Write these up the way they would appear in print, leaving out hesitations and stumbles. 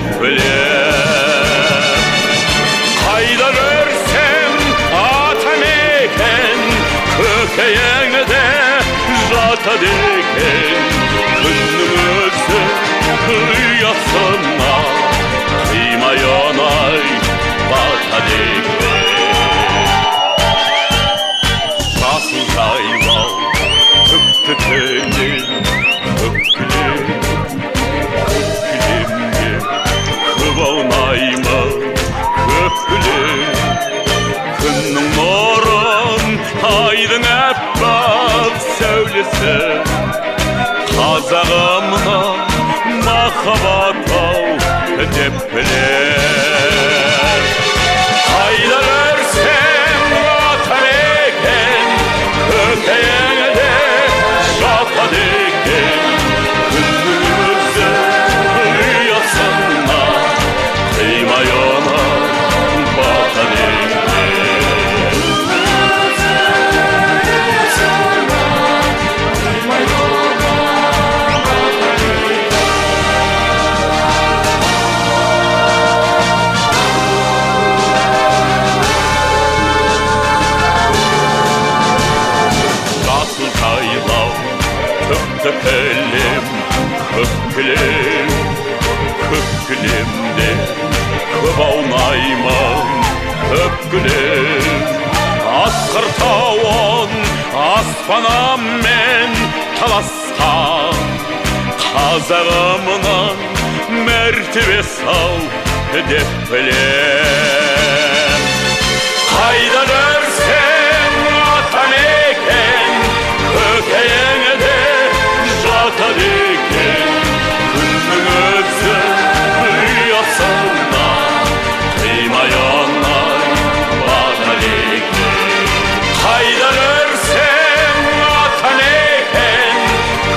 деп білем. Қайда көрсем атамекен, көкейіңде жатады екен. Күннің өзі ұясына қимай оңай батады екен. Жасыл жайлау түкті тілін көкілем, көкілемге көп аунаймы көкілем. Күннің нұрын айдың әппақ сәулесі, қазағымна махаббат ау деп білем. Қайда көрсем атамекен, көкейіңде жатады екен. Күннің өзі ұясына қимай оңай батады екен. Түкті кілем, көкілем, көкілемде көп аунаймын көкілем. Асқар тауын аспанаммен таласқан, қазағымның мәртебесі ау деп білем. Қайда көрсем атамекен, көкейіңде жатады екен. Күннің өзі ұясына қимай оңай батады екен. Қайда көрсем атамекен,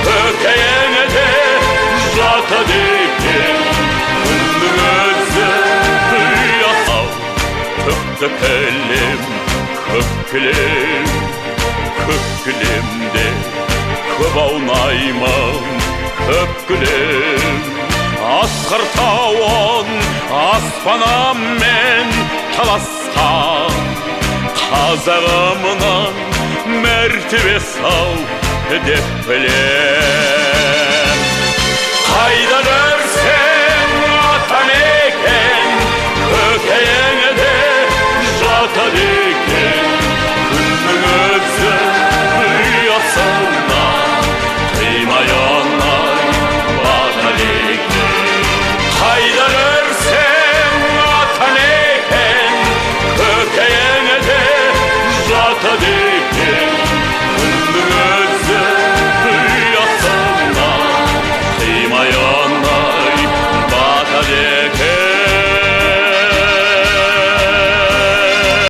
көкейіңде жатады екен. Күннің өзі ұясау түкті кілем, көкілем, көкілемде көп аунаймын көкілем. Асқар тауын аспанаммен таласқан, қазағымның мәртебесі ау деп білем.